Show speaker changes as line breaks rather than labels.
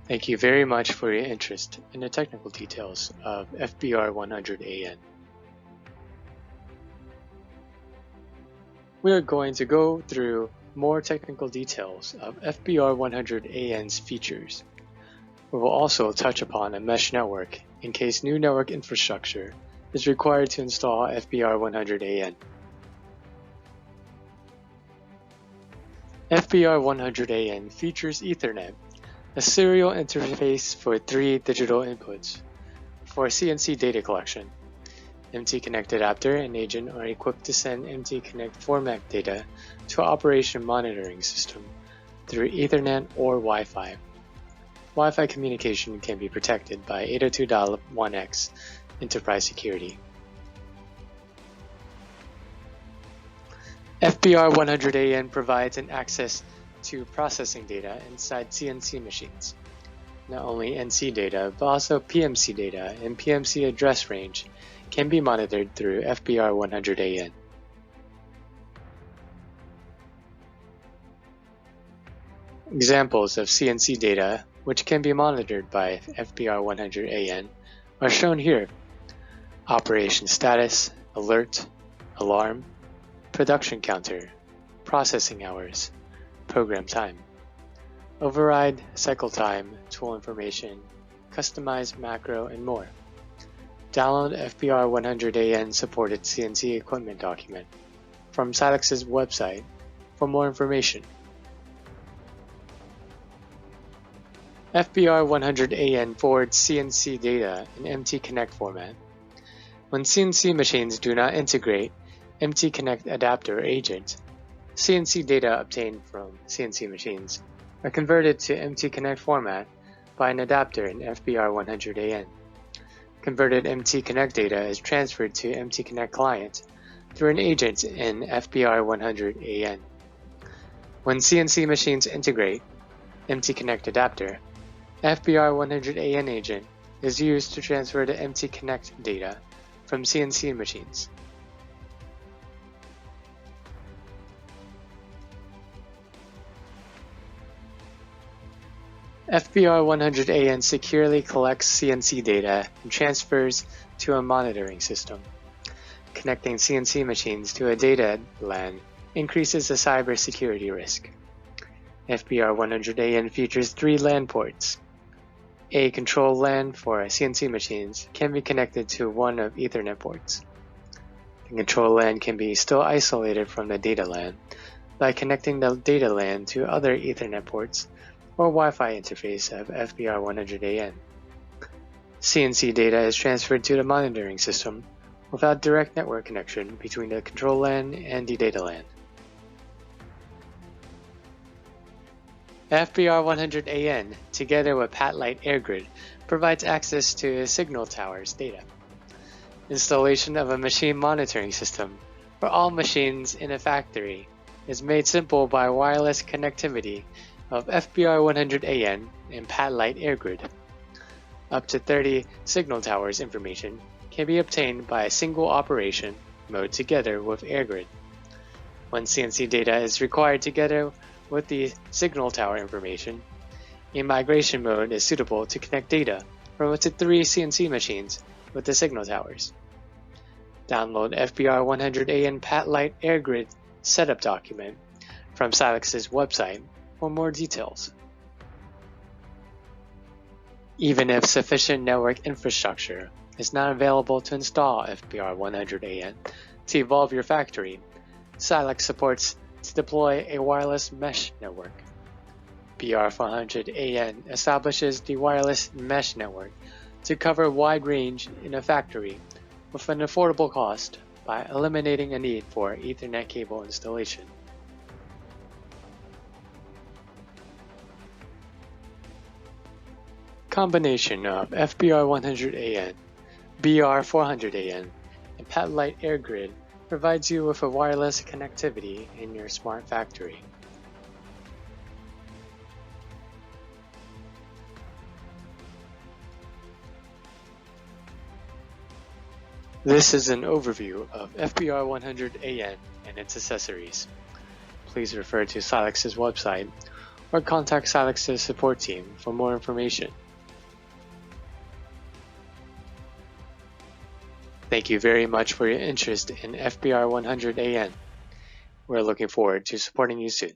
Thank you very much for your interest in the technical details of FBR-100AN. We are going to go through more technical details of FBR-100AN's features. We will also touch upon a mesh network in case new network infrastructure is required to install FBR-100AN. FBR-100AN features Ethernet, a serial interface for 3 digital inputs. For CNC data collection, MTConnect adapter and agent are equipped to send MTConnect format data to operation monitoring system through Ethernet or Wi-Fi. Wi-Fi communication can be protected by 802.1x enterprise security. FBR-100AN provides an access to processing data inside CNC machines. Not only NC data, but also PMC data and PMC address range can be monitored through FBR-100AN. Examples of CNC data which can be monitored by FBR-100AN are shown here: operation status, alert, alarm, production counter, processing hours, program time, override, cycle time, tool information, customized macro, and more. Download FBR-100AN supported CNC equipment document from Silex's website for more information. FBR-100AN forwards CNC data in MTConnect format. When CNC machines do not integrate MTConnect adapter agent, CNC data obtained from CNC machines are converted to MTConnect format by an adapter in FBR-100AN. Converted MTConnect data is transferred to MTConnect client through an agent in FBR-100AN. When CNC machines integrate MTConnect adapter, FBR-100AN agent is used to transfer the MTConnect data from CNC machines. FBR-100AN securely collects CNC data and transfers to a monitoring system. Connecting CNC machines to a data LAN increases the cybersecurity risk. FBR-100AN features 3 LAN ports. A control LAN for CNC machines can be connected to one of Ethernet ports. The control LAN can be still isolated from the data LAN by connecting the data LAN to other Ethernet ports or Wi-Fi interface of FBR-100AN. CNC data is transferred to the monitoring system without direct network connection between the control LAN and the data LAN. FBR-100AN, together with Patlite AirGrid, provides access to signal towers data. Installation of a machine monitoring system for all machines in a factory is made simple by wireless connectivity of FBR-100AN and Patlite AirGrid. Up to 30 signal towers information can be obtained by a single operation mode together with AirGrid. When CNC data is required together with the signal tower information, a migration mode is suitable to connect data from up to 3 CNC machines with the signal towers. Download FBR-100AN Patlite AirGrid setup document from Silex's website for more details. Even if sufficient network infrastructure is not available to install FBR-100AN to evolve your factory, Silex supports to deploy a wireless mesh network. FBR-100AN establishes the wireless mesh network to cover a wide range in a factory with an affordable cost by eliminating a need for Ethernet cable installation. Combination of FBR-100AN, BR-400AN, and Patlite AirGrid provides you with a wireless connectivity in your smart factory. This is an overview of FBR-100AN and its accessories. Please refer to Silex's website or contact Silex's support team for more information. Thank you very much for your interest in FBR-100AN. We're looking forward to supporting you soon.